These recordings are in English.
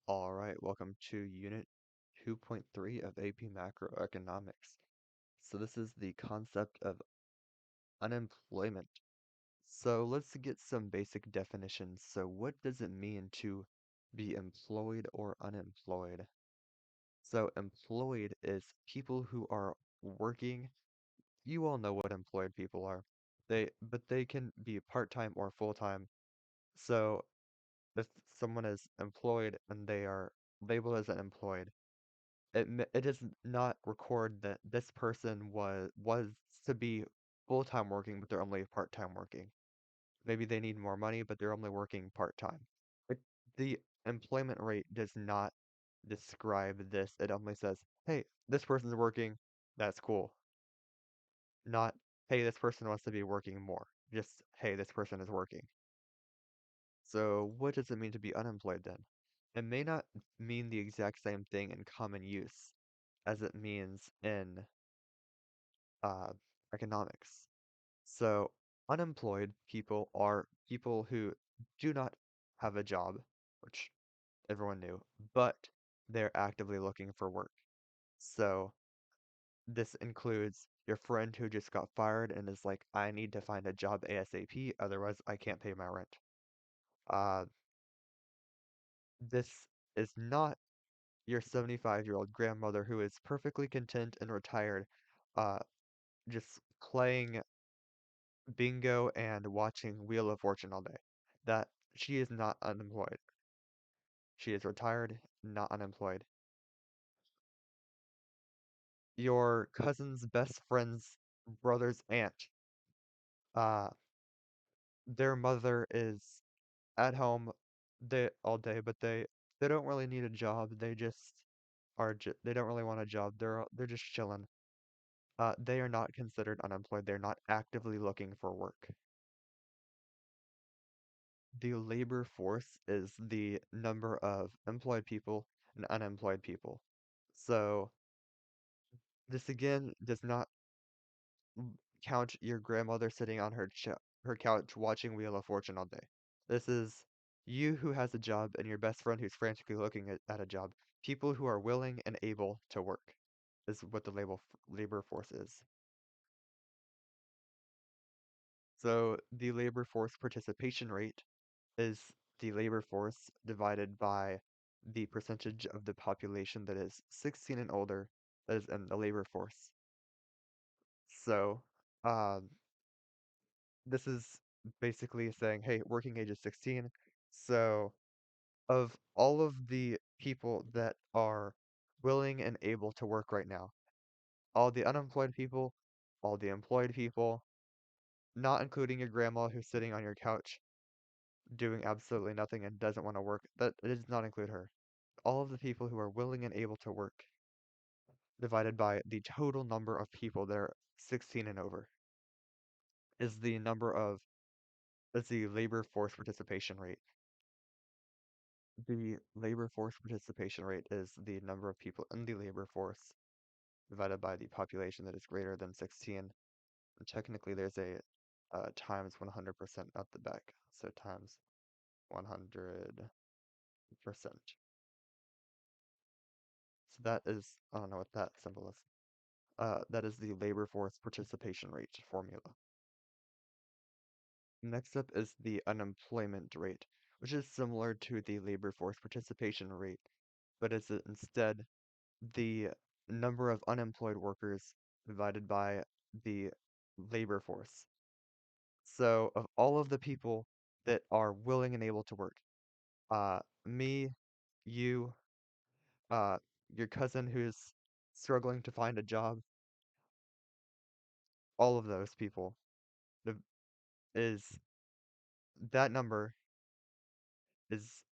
All right, welcome to Unit 2.3 of AP Macroeconomics. So this is the concept of unemployment. So let's get some basic definitions. So what does it mean to be employed or unemployed? So employed is people who are working. You all know what employed people are. But they can be part-time or full-time. So if someone is employed and they are labeled as unemployed, it does not record that this person was to be full-time working, but they're only part-time working. Maybe they need more money, but they're only working part-time. It, the employment rate does not describe this. It only says, hey, this person's working, that's cool. Not, hey, this person wants to be working more. Just, hey, this person is working. So what does it mean to be unemployed then? It may not mean the exact same thing in common use as it means in uh, economics. So unemployed people are people who do not have a job, which everyone knew, but they're actively looking for work. So this includes your friend who just got fired and is like, I need to find a job ASAP, otherwise I can't pay my rent. Uh, this is not your 75-year-old grandmother who is perfectly content and retired, uh, just playing bingo and watching Wheel of Fortune all day. That she is not unemployed. She is retired, not unemployed. Your cousin's best friend's brother's aunt, uh, their mother is at home all day, but they don't really need a job. They just they don't really want a job. They're just chilling. They are not considered unemployed. They're not actively looking for work. The labor force is the number of employed people and unemployed people. So this again does not count your grandmother sitting on her couch watching Wheel of Fortune all day. This is you who has a job and your best friend who's frantically looking at a job. People who are willing and able to work is what the labor force is. So the labor force participation rate is the labor force divided by the percentage of the population that is 16 and older that is in the labor force. So, um, this is basically saying, hey, working age is 16. So, of all of the people that are willing and able to work right now, all the unemployed people, all the employed people, not including your grandma who's sitting on your couch doing absolutely nothing and doesn't want to work, that it does not include her. All of the people who are willing and able to work divided by the total number of people that are 16 and over is the labor force participation rate. The labor force participation rate is the number of people in the labor force divided by the population that is greater than 16. And technically, there's a times 100% at the back, so times 100%. So that is, I don't know what that symbol is. That is the labor force participation rate formula. Next up is the unemployment rate, which is similar to the labor force participation rate, but is instead the number of unemployed workers divided by the labor force. So of all of the people that are willing and able to work, me, you, uh, your cousin who's struggling to find a job, all of those people, the, is that number is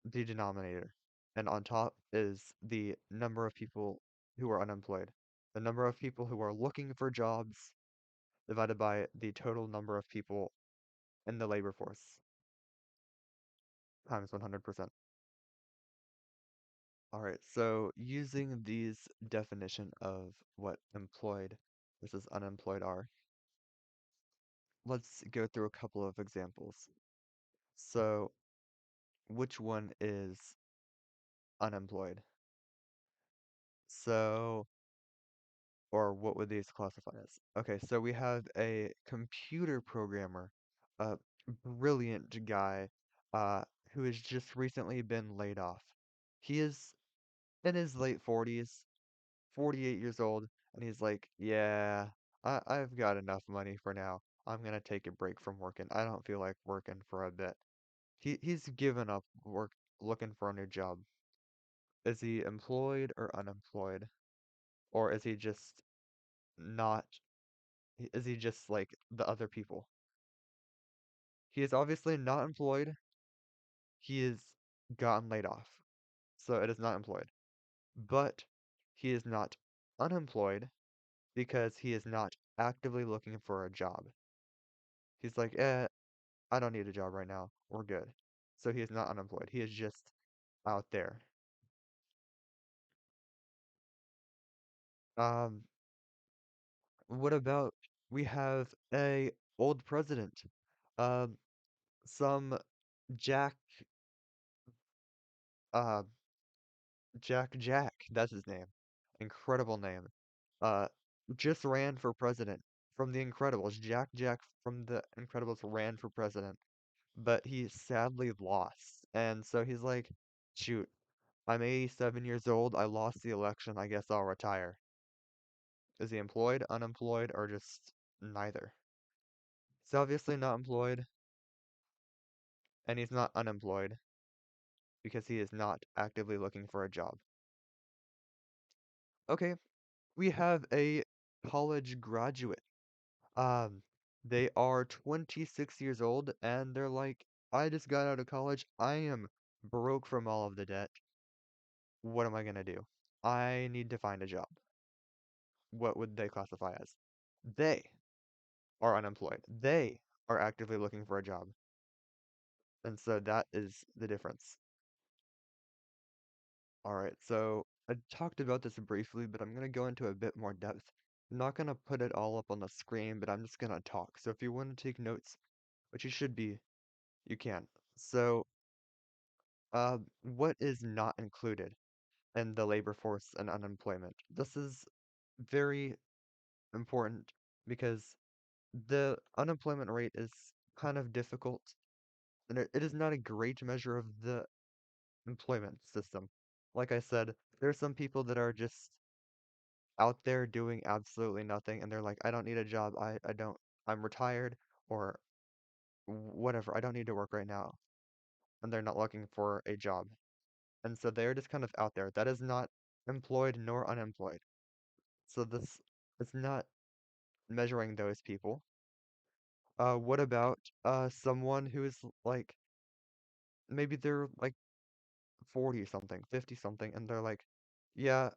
the denominator, and on top is the number of people who are unemployed. The number of people who are looking for jobs divided by the total number of people in the labor force times 100%. All right, so using these definition of what employed versus unemployed are, let's go through a couple of examples. So, which one is unemployed. So, or what would these classify as? Okay, so we have a computer programmer, a brilliant guy, uh, who has just recently been laid off. He is in his late 40s, 48 years old, and he's like, yeah, I've got enough money for now. I'm gonna take a break from working. I don't feel like working for a bit. He's given up work looking for a new job. Is he employed or unemployed? Or is he just not, is he just like the other people? He is obviously not employed. He is gotten laid off. So it is not employed. But he is not unemployed because he is not actively looking for a job. He's like, I don't need a job right now. We're good. So he is not unemployed. He is just out there. Um, what about we have a old president, um, some Jack, uh, Jack, that's his name. Incredible name. Uh, just ran for president from The Incredibles. Jack from The Incredibles ran for president, but he sadly lost. And so he's like, shoot, I'm 87 years old. I lost the election. I guess I'll retire. Is he employed, unemployed, or just neither? He's obviously not employed, and he's not unemployed because he is not actively looking for a job. Okay, we have a college graduate. Um, they are 26 years old, and they're like, I just got out of college. I am broke from all of the debt. What am I gonna do? I need to find a job. What would they classify as? They are unemployed. They are actively looking for a job. And so that is the difference. All right, so I talked about this briefly, but I'm going to go into a bit more depth. I'm not going to put it all up on the screen, but I'm just going to talk. So if you want to take notes, which you should be, you can. So, what is not included in the labor force and unemployment? This is very important because the unemployment rate is kind of difficult, and it is not a great measure of the employment system. Like I said, there are some people that are just out there doing absolutely nothing and they're like, I don't need a job. I don't, I'm retired or whatever. I don't need to work right now. And they're not looking for a job. And so they're just kind of out there. That is not employed nor unemployed. So this it's not measuring those people. What about someone who is like maybe they're like 40 something, 50 something, and they're like, yeah,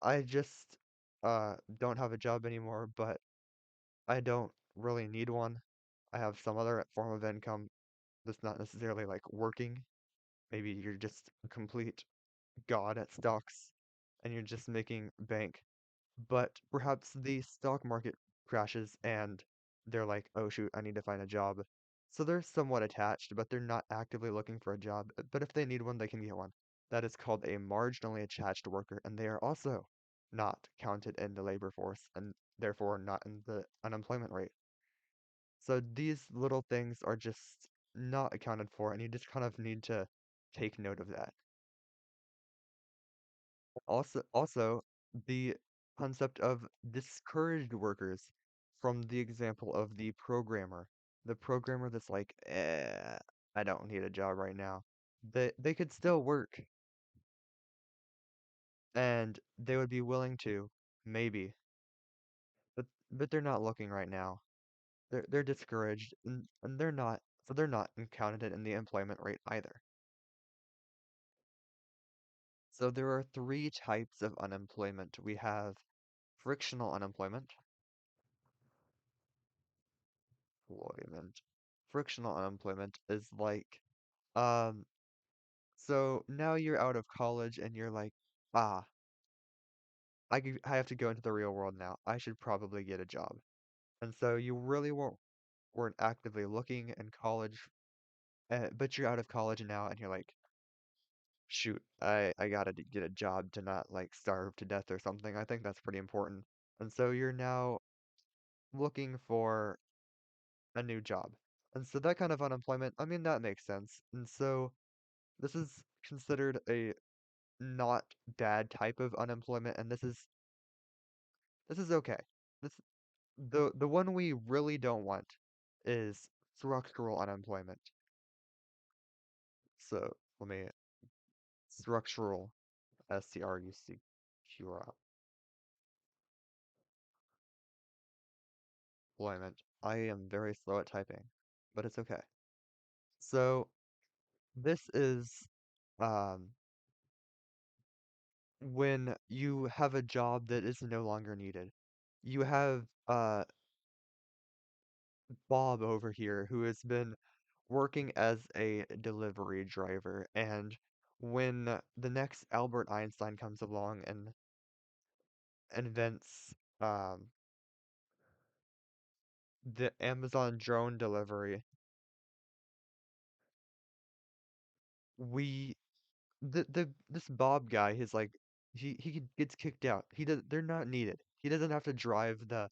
I just don't have a job anymore, but I don't really need one. I have some other form of income that's not necessarily like working. Maybe you're just a complete god at stocks and you're just making bank. But perhaps the stock market crashes and they're like, oh shoot, I need to find a job. So they're somewhat attached, but they're not actively looking for a job. But if they need one, they can get one. That is called a marginally attached worker, and they are also not counted in the labor force and therefore not in the unemployment rate. So these little things are just not accounted for, and you just kind of need to take note of that. Also, the concept of discouraged workers from the example of the programmer. The programmer that's like, I don't need a job right now. They could still work, and they would be willing to, maybe, but they're not looking right now. They're discouraged, and they're not, so they're not counted in the employment rate either. So there are three types of unemployment. We have frictional unemployment, employment. Frictional unemployment is like, um, so now you're out of college and you're like, ah, I have to go into the real world now. I should probably get a job. And so you really weren't actively looking in college, but you're out of college now and you're like, shoot, I gotta get a job to not like starve to death or something. I think that's pretty important. And so you're now looking for a new job. And so that kind of unemployment, I mean, that makes sense. And so this is considered a not bad type of unemployment, and this is okay. This the one we really don't want is structural unemployment. So let me structural STRUCTURAL employment. I am very slow at typing, but it's okay. So this is um when you have a job that is no longer needed. You have Bob over here who has been working as a delivery driver, and when the next Albert Einstein comes along and invents um, the Amazon drone delivery, we the this Bob guy is like gets kicked out. They're not needed. He doesn't have to drive the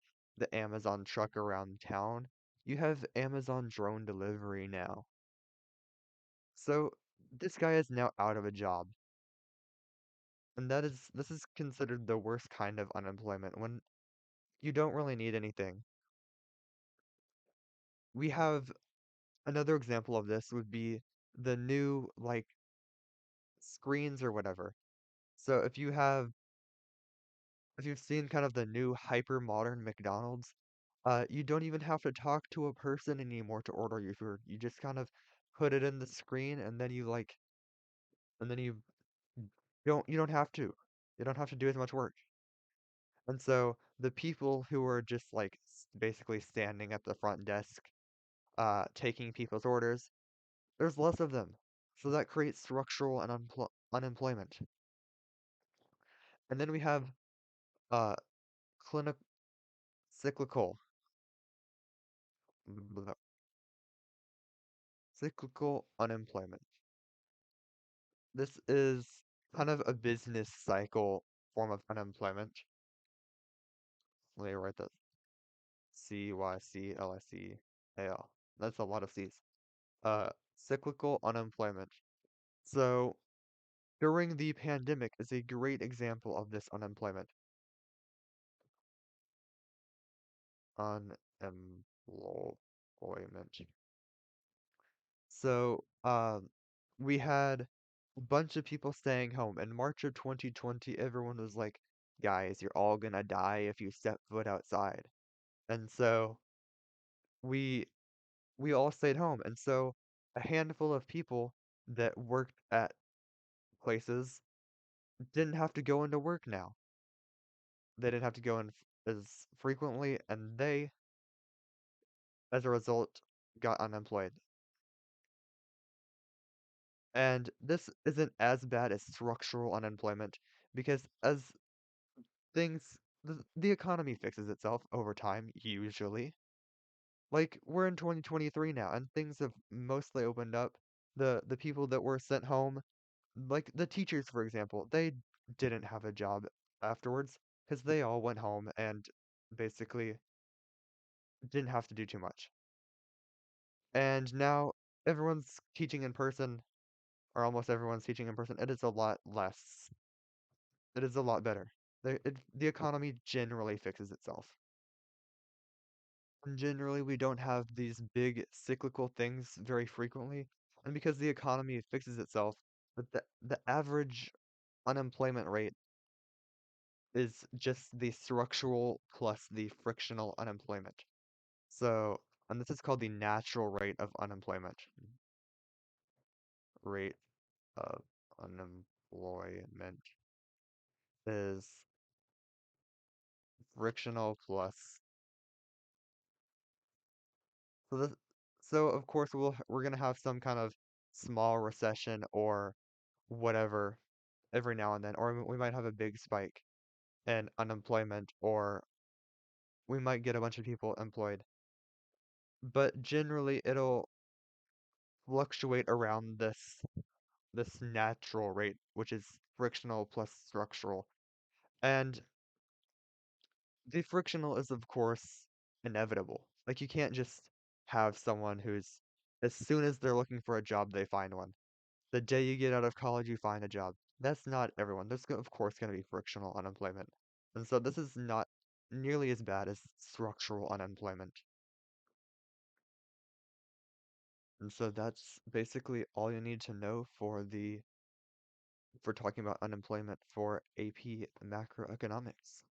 Amazon truck around town. You have Amazon drone delivery now. So this guy is now out of a job. And this is considered the worst kind of unemployment when you don't really need anything. We have another example of this would be the new like screens or whatever. So if you've seen kind of the new hyper modern McDonald's, you don't even have to talk to a person anymore to order your food. You just kind of put it in the screen and then you don't have to. You don't have to do as much work. And so the people who are just like basically standing at the front desk taking people's orders, there's less of them. So that creates structural and unemployment. And then we have uh, clinic cyclical cyclical unemployment. This is kind of a business cycle form of unemployment. Let me write that CYCLICAL. That's a lot of C's. Cyclical unemployment. So during the pandemic is a great example of this unemployment. Unemployment. So, we had a bunch of people staying home. In March of 2020, everyone was like, guys, you're all gonna die if you step foot outside. And so we we all stayed home. And so a handful of people that worked at places didn't have to go into work now. They didn't have to go in as frequently, and they, as a result, got unemployed. And this isn't as bad as structural unemployment because as the economy fixes itself over time, usually. Like we're in 2023 now, and things have mostly opened up. The people that were sent home, like the teachers, for example, they didn't have a job afterwards because they all went home and basically didn't have to do too much. And now everyone's teaching in person, or almost everyone's teaching in person. It is a lot less. It is a lot better. The economy generally fixes itself. And generally, we don't have these big cyclical things very frequently. And because the economy fixes itself, but the average unemployment rate is just the structural plus the frictional unemployment. So, and this is called the natural rate of unemployment. Rate of unemployment is frictional plus. So this, so of course we're gonna have some kind of small recession or whatever every now and then, or we might have a big spike in unemployment, or we might get a bunch of people employed. But generally it'll fluctuate around this this natural rate, which is frictional plus structural. And the frictional is, of course, inevitable. Like, you can't just have someone who's as soon as they're looking for a job, they find one. The day you get out of college, you find a job. That's not everyone. Of course, gonna be frictional unemployment. And so this is not nearly as bad as structural unemployment. And so that's basically all you need to know for talking about unemployment for AP macroeconomics.